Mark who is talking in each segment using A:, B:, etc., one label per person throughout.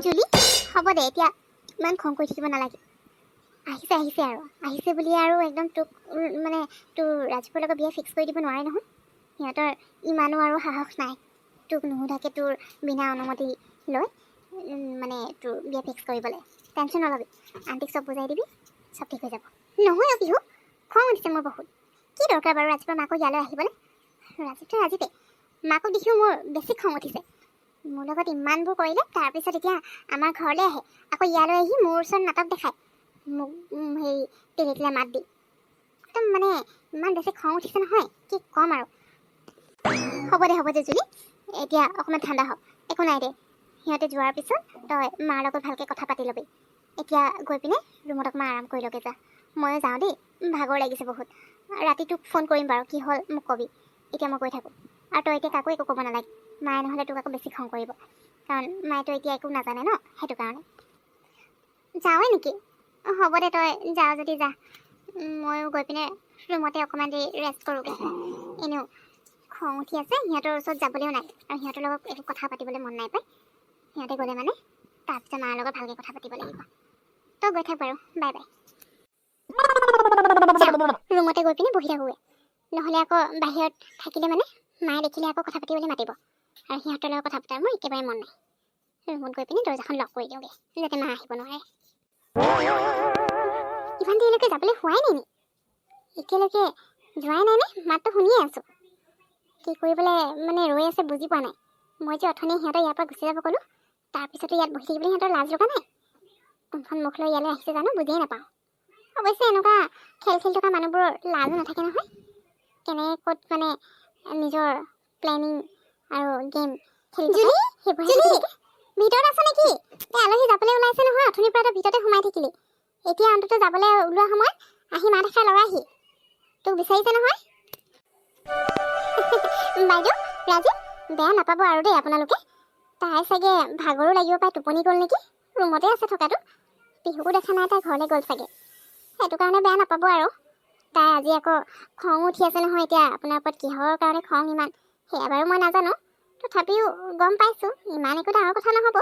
A: জুলি হ'ব দে এতিয়া ইমান খং কৰি থাকিব নালাগে আহিছে আৰু আহিছে বুলি আৰু একদম তোক মানে তোৰ ৰাজীৱৰ লগত বিয়া ফিক্স কৰি দিব নোৱাৰে নহয় সিহঁতৰ ইমানো আৰু সাহস নাই তোক নুসুধাকে তোৰ বিনা অনুমতি লৈ মানে তোৰ বিয়া ফিক্স কৰিবলৈ টেনশ্যন নল'বি আণ্টিক চব বুজাই দিবি চব ঠিক হৈ যাব নহয় পিহু খং উঠিছে মোৰ বহুত কি দৰকাৰ বাৰু ৰাজীৱৰ মাকক ইয়ালৈ আহিবলৈ ৰাজীৱটো ৰাজীৱে মাকক দেখিও মোৰ বেছি খং উঠিছে মোৰ লগত ইমানবোৰ কৰিলে তাৰপিছত এতিয়া আমাৰ ঘৰলৈ আহে আকৌ ইয়ালৈ আহি মোৰ ওচৰত নাটক দেখায় মোক হেৰি টেলিটিলা মাত দি একদম মানে ইমান বেছি খং উঠিছে নহয় কি ক'ম আৰু হ'ব দে জুলি এতিয়া অকণমান ঠাণ্ডা হওক একো নাই দে সিহঁতে যোৱাৰ পিছত তই মাৰ লগত ভালকৈ কথা পাতি ল'বি এতিয়া গৈ পিনে ৰুমত অকণমান আৰাম কৰি লগে যা ময়ো যাওঁ দেই ভাগৰ লাগিছে বহুত ৰাতি তোক ফোন কৰিম বাৰু কি হ'ল মোক ক'বি এতিয়া মই গৈ থাকোঁ আৰু তই এতিয়া কাকো একো ক'ব নালাগে মায়ে নহ'লে তোক আকৌ বেছি খং কৰিব কাৰণ মায়েতো এতিয়া একো নাজানে ন সেইটো কাৰণে যাওঁৱে নেকি হ'ব দে তই যাওঁ যদি যা ময়ো গৈ পিনে ৰুমতে অকণমান দেৰি ৰেষ্ট কৰোঁগৈ এনেও খং উঠি আছে সিহঁতৰ ওচৰত যাবলৈও নাই আৰু সিহঁতৰ লগত একো কথা পাতিবলৈ মন নাই পায় সিহঁতে গ'লে মানে তাৰপিছত মাৰ লগত ভালকৈ কথা পাতিব লাগিব তই গৈ থাক বাৰু বাই বাই ৰুমতে গৈ পিনে বহি থাকোঁগৈ নহ'লে আকৌ বাহিৰত থাকিলে মানে মায়ে দেখিলে আকৌ কথা পাতিবলৈ মাতিব আৰু সিহঁতৰ লগত কথা পতাৰ মোৰ একেবাৰে মন নাই ৰুমত গৈ পিনে দৰ্জাখন লক কৰি দিওঁগৈ যাতে মা আহিব নোৱাৰে ইমান দেৰিলৈকে যাবলৈ হোৱাই নাই নি এতিয়ালৈকে যোৱাই নাই নে মাতটো শুনিয়ে আছোঁ কি কৰিবলৈ মানে ৰৈ আছে বুজি পোৱা নাই মই যে অথনি সিহঁতৰ ইয়াৰ পৰা গুচি যাব ক'লোঁ তাৰপিছতো ইয়াত বহি থাকিবলৈ সিহঁতৰ লাজ লগা নাই কোনখন মুখ লৈ ইয়ালৈ আহিছে জানো বুজিয়ে নাপাওঁ অৱশ্যে এনেকুৱা খেল খেলি থকা মানুহবোৰৰ লাজো নাথাকে নহয় কেনে ক'ত মানে নিজৰ প্লেনিং আৰু গেম খেলি ভিতৰত আছে নেকি এই আলহী যাবলৈ ওলাইছে নহয় অথনিৰ পৰা তই ভিতৰতে সোমাই থাকিলি এতিয়া অন্তত যাবলৈ ওলোৱা সময়ত আহি মাত এষাৰ লগাইহি তোক বিচাৰিছে নহয় বাইদেউ ৰাজীৱ বেয়া নাপাব আৰু দেই আপোনালোকে তাই চাগে ভাগৰো লাগিব পাই টোপনি গ'ল নেকি ৰুমতে আছে থকাটো পিহুকো দেখা নাই তাই ঘৰলৈ গ'ল চাগে সেইটো কাৰণে বেয়া নাপাব আৰু তাই আজি আকৌ খং উঠি আছে নহয় এতিয়া আপোনাৰ ওপৰত কিহৰ কাৰণে খং ইমান সেয়া বাৰু মই নাজানো তথাপিও গম পাইছোঁ ইমান একো ডাঙৰ কথা নহ'ব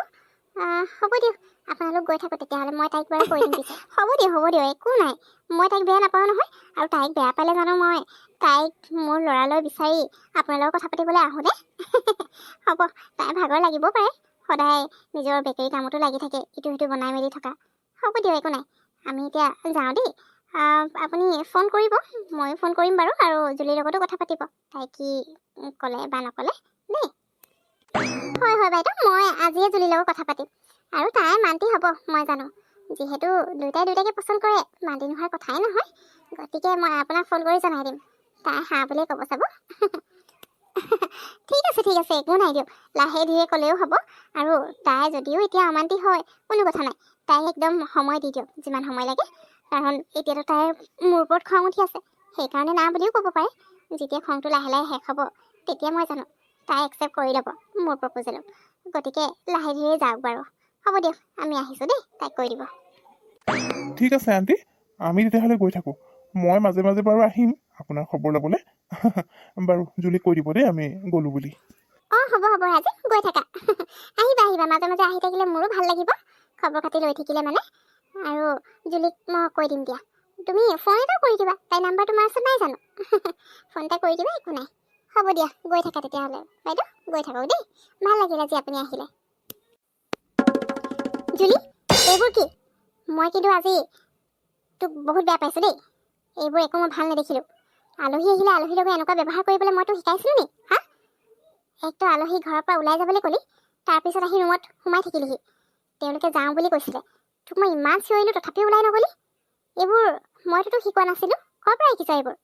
A: হ'ব দিয়ক আপোনালোক গৈ থাকোঁ তেতিয়াহ'লে মই তাইক বাৰু কৈ দিম পিছে হ'ব দিয়ক একো নাই মই তাইক বেয়া নাপাওঁ নহয় আৰু তাইক বেয়া পালে জানো মই তাইক মোৰ ল'ৰালৈ বিচাৰি আপোনাৰ লগত কথা পাতিবলৈ আহোঁনে হ'ব তাই ভাগৰ লাগিব পাৰে সদায় নিজৰ বেকেৰী কামতো লাগি থাকে ইটো সিটো বনাই মেলি থকা হ'ব দিয়ক একো নাই আমি এতিয়া যাওঁ দেই আপুনি ফোন কৰিব ময়ো ফোন কৰিম বাৰু আৰু জুলিৰ লগতো কথা পাতিব তাই কি ক'লে বা নক'লে দেই হয় বাইদেউ মই আজিয়ে জুলিৰ লগত কথা পাতিম আৰু তাই মান্তি হ'ব মই জানো যিহেতু দুয়োটাকে পচন্দ কৰে মান্তি নোহোৱাৰ কথাই নহয় গতিকে মই আপোনাক ফোন কৰি জনাই দিম তাই হাঁ বুলিয়ে ক'ব চাব ঠিক আছে একো নাই দিয়ক লাহে ধীৰে ক'লেও হ'ব আৰু তাই যদিও এতিয়া অমান্তি হয় কোনো কথা নাই তাইক একদম সময় দি দিয়ক যিমান সময় লাগে কাৰণ এতিয়াতো তাইৰ মোৰ ওপৰত খং উঠি আছে সেইকাৰণে না বুলিও ক'ব পাৰে যেতিয়া খংটো লাহে লাহে শেষ হ'ব তেতিয়া মই জানো তাই একচেপ্ট কৰি ল'ব মোৰ প্ৰপ'জেলক গতিকে লাহে ধীৰে যাওক বাৰু হ'ব দিয়ক আমি আহিছোঁ দেই তাইক কৈ দিব
B: ঠিক আছে আণ্টি আমি তেতিয়াহ'লে গৈ থাকোঁ মই মাজে মাজে বাৰু আহিম আপোনাৰ খবৰ ল'বলৈ বাৰু জুলিক কৈ দিব দেই আমি গ'লোঁ বুলি
A: হ'ব ৰাজীৱ গৈ থাকা আহিবা মাজে মাজে আহি থাকিলে মোৰো ভাল লাগিব খবৰ খাতি লৈ থাকিলে মানে আৰু জুলিক মই কৈ দিম দিয়া তুমি ফোন এটা কৰি দিবা তাইৰ নাম্বাৰ তোমাৰ ওচৰত নাই জানো ফোন এটা কৰি দিবা একো নাই হ'ব দিয়া গৈ থাকা তেতিয়াহ'লে বাইদেউ গৈ থাকক দেই ভাল লাগিল আজি আপুনি আহিলে জুলি এইবোৰ কি মই কিন্তু আজি তোক বহুত বেয়া পাইছোঁ দেই এইবোৰ একো মই ভাল নেদেখিলোঁ আলহী আহিলে আলহীৰ লগত এনেকুৱা ব্যৱহাৰ কৰিবলৈ মই তোক শিকাইছিলোঁ নি হা একতো আলহী ঘৰৰ পৰা ওলাই যাবলৈ ক'লি তাৰপিছত আহি ৰুমত সোমাই থাকিলিহি তেওঁলোকে যাওঁ বুলি কৈছিলে তোক মই ইমান চিঞৰিলোঁ তথাপিও ওলাই নগ'লি এইবোৰ মইতো তোক শিকোৱা নাছিলোঁ ক'ৰ পৰা শিকিছা এইবোৰ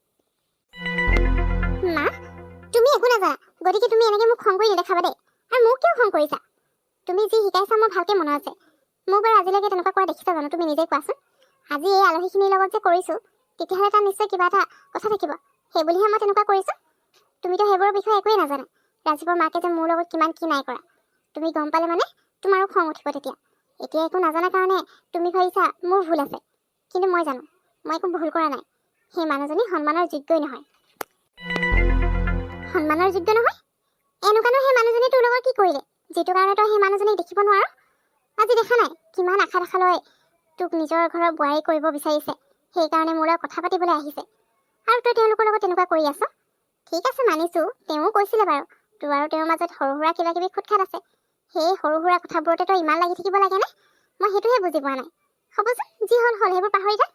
A: মা তুমি একো নাজানা গতিকে তুমি এনেকৈ মোক খং কৰি নেদেখাবা দেই আৰু মোক কিয় খং কৰিছা তুমি যি শিকাইছা মোৰ ভালকৈ মনত আছে মোক বাৰু আজিলৈকে তেনেকুৱা কৰা দেখিছা জানো তুমি নিজেই কোৱাচোন আজি এই আলহীখিনিৰ লগত যে কৰিছোঁ তেতিয়াহ'লে তাৰ নিশ্চয় কিবা এটা কথা থাকিব সেইবুলিহে মই তেনেকুৱা কৰিছোঁ তুমিতো সেইবোৰৰ বিষয়ে একোৱেই নাজানা ৰাজীৱৰ মাকে যে মোৰ লগত কিমান কি নাই কৰা তুমি গম পালে মানে তোমাৰো খং উঠিব তেতিয়া এতিয়া একো নাজানা কাৰণে তুমি ভাবিছা মোৰ ভুল আছে কিন্তু মই জানো মই একো ভুল কৰা নাই সেই মানুহজনী সন্মানৰ যোগ্যই নহয় সন্মানৰ যোগ্য নহয় এনেকুৱানো সেই মানুহজনী তোৰ লগত কি কৰিলে যিটো কাৰণে তই সেই মানুহজনীক দেখিব নোৱাৰ আজি দেখা নাই কিমান আশা দেখা লৈ তোক নিজৰ ঘৰৰ বোৱাৰী কৰিব বিচাৰিছে, সেইকাৰণে মোৰ লগত কথা পাতিবলৈ আহিছে, আৰু তই তেওঁলোকৰ লগত তেনেকুৱা কৰি আছ। ঠিক আছে মানিছোঁ, তেওঁ কৈছিলে বাৰু তোৰ আৰু তেওঁৰ মাজত সৰু সুৰা কিবা কিবি খুটখাট আছে, সেই সৰু সুৰা কথাবোৰতে তই ইমান লাগি থাকিব লাগেনে? মই সেইটোহে বুজি পোৱা নাই। হ'বচোন, যি হ'ল হ'ল, সেইবোৰ পাহৰি যা।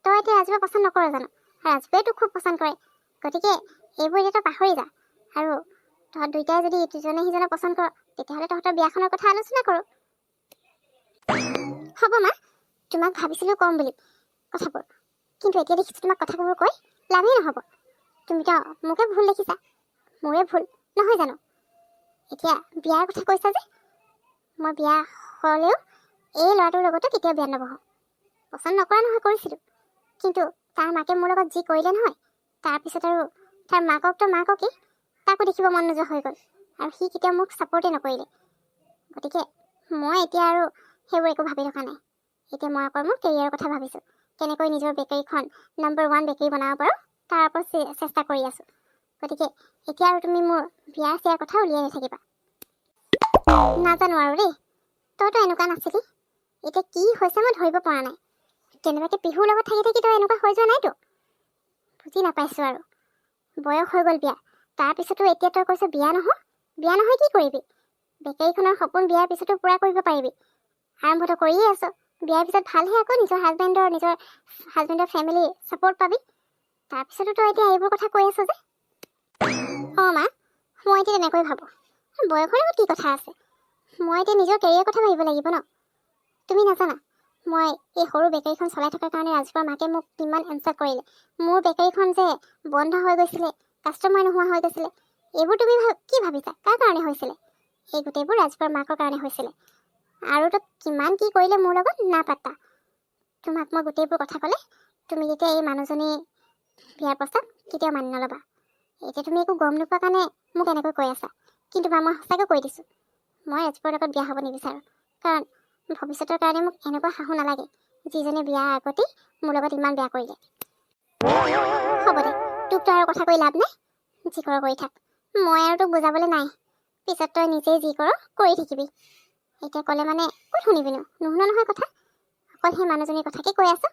A: তই এতিয়া ৰাজীৱক পচন্দ নকৰ জানো? ৰাজীৱে তোক খুব পচন্দ কৰে, গতিকে এইবোৰ এতিয়া তই পাহৰি যা। আৰু তহঁত দুইটাই যদি ইজনে সিজনক পচন্দ কৰ, তেতিয়াহ'লে তহঁতৰ বিয়াখনৰ কথা আলোচনা কৰোঁ। হ'ব মা, তোমাক ভাবিছিলোঁ ক'ম বুলি কথাবোৰ, কিন্তু এতিয়া দেখিছোঁ তোমাক কথাবোৰ কৈ লাভেই নহ'ব। তুমিতো মোকে ভুল দেখিছা, মোৰে ভুল নহয় জানো? এতিয়া বিয়াৰ কথা কৈছা যে, মই বিয়া হ'লেও এই ল'ৰাটোৰ লগতো কেতিয়াও বিয়া নবহোঁ। পচন্দ নকৰা নহয়, কৰিছিলোঁ, কিন্তু তাৰ মাকে মোৰ লগত যি কৰিলে নহয়, তাৰপিছত আৰু তাৰ মাককেই তাকো দেখিব মন নোযোৱা হৈ গ'ল, আৰু সি কেতিয়াও মোক ছাপৰ্টেই নকৰিলে। গতিকে মই এতিয়া আৰু সেইবোৰ একো ভাবি থকা নাই। এতিয়া মই অকল মোৰ কেৰিয়াৰৰ কথা ভাবিছোঁ, কেনেকৈ নিজৰ বেকাৰীখন নম্বৰ 1 বেকাৰী বনাব পাৰোঁ তাৰ ওপৰত চেষ্টা কৰি আছোঁ। গতিকে এতিয়া আৰু তুমি মোৰ বিয়াৰ চিয়াৰ কথা উলিয়াই নাথাকিবা। নাজানো আৰু দেই, তইতো এনেকুৱা নাছিলি, এতিয়া কি হৈছে মই ধৰিব পৰা নাই। কেনেবাকৈ পিহুৰ লগত থাকি থাকি তই এনেকুৱা হৈ যোৱা নাইতো? বুজি নাপাইছোঁ আৰু। বয়স হৈ গ'ল বিয়া, তাৰপিছতো এতিয়া তই কৈছ বিয়া নহয় কি কৰিবি? বেকাৰীখনৰ সপোন বিয়াৰ পিছতো পূৰা কৰিব পাৰিবি। আৰম্ভটো কৰিয়ে আছ, বিয়াৰ পিছত ভালহে আকৌ নিজৰ হাজবেণ্ডৰ ফেমিলি ছাপৰ্ট পাবি। তাৰপিছতো তই এতিয়া এইবোৰ কথা কৈ আছ যে? অঁ মা, মই এতিয়া তেনেকৈ ভাবোঁ। বয়সৰ লগত কি কথা আছে? মই এতিয়া নিজৰ কেৰিয়াৰৰ কথা ভাবিব লাগিব ন। তুমি নাজানা মই এই সৰু বেকাৰীখন চলাই থকাৰ কাৰণে ৰাজীৱৰ মাকে মোক কিমান এনচাৰ কৰিলে। মোৰ বেকাৰীখন যে বন্ধ হৈ গৈছিলে, কাষ্টমাৰ নোহোৱা হৈ গৈছিলে, এইবোৰ তুমি কি ভাবিছা কাৰ কাৰণে হৈছিলে? এই গোটেইবোৰ ৰাজীৱৰ মাকৰ কাৰণে হৈছিলে। আৰু তো কিমান কি কৰিলে মোৰ লগত নাপাত্তা। তোমাক মই গোটেইবোৰ কথা ক'লে তুমি যেতিয়া এই মানুহজনী বিয়াৰ প্ৰস্তাৱ কেতিয়াও মানি নল'বা। এতিয়া তুমি একো গম নোপোৱা কাৰণে মোক এনেকৈ কৈ আছা, কিন্তু বা মই সঁচাকৈ কৈ দিছোঁ, মই ৰাজীৱৰ লগত বিয়া হ'ব নিবিচাৰোঁ। কাৰণ ভৱিষ্যতৰ কাৰণে মোক এনেকুৱা শাহু নালাগে, যিজনে বিয়াৰ আগতেই মোৰ লগত ইমান বেয়া কৰিলে। হ'ব দে, তোকতো আৰু কথা কৈ লাভ নাই, যি কৰ কৰি থাক। মই আৰু তোক বুজাবলৈ নাই, পিছত তই নিজেই যি কৰ কৰি থাকিবি। এতিয়া ক'লে মানে ক'ত শুনিবিনো? নুশুনো নহয় কথা, অকল সেই মানুহজনীৰ কথাকে কৈ আছ।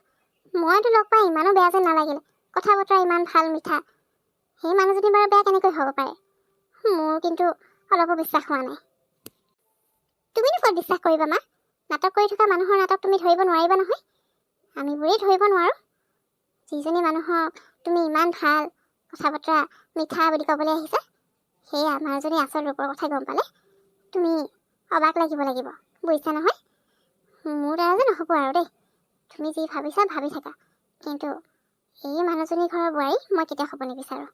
A: মইতো লগ পাই ইমানো বেয়া যেন নালাগিলে, কথা বতৰা ইমান ভাল মিঠা। সেই মানুহজনী বাৰু বেয়া কেনেকৈ হ'ব পাৰে? মোৰ কিন্তু অলপো বিশ্বাস হোৱা নাই। তুমিনো ক'ত বিশ্বাস কৰিবা মা? নাটক কৰি থকা মানুহৰ নাটক তুমি ধৰিব নোৱাৰিবা নহয়। আমিবোৰেই ধৰিব নোৱাৰোঁ। যিজনী মানুহক তুমি ইমান ভাল কথা বতৰা মিঠা বুলি ক'বলৈ আহিছা, সেই মানুহজনী আচল ৰূপৰ কথা গম পালে তুমি অবাক লাগিব, বুজিছা নহয়? মোৰ দ্বাৰা যে নহ'ব আৰু দেই। তুমি যি ভাবিছা ভাবি থাকা, কিন্তু এই মানুহজনী ঘৰৰ বোৱাৰী মই কেতিয়াও হ'ব নিবিচাৰোঁ।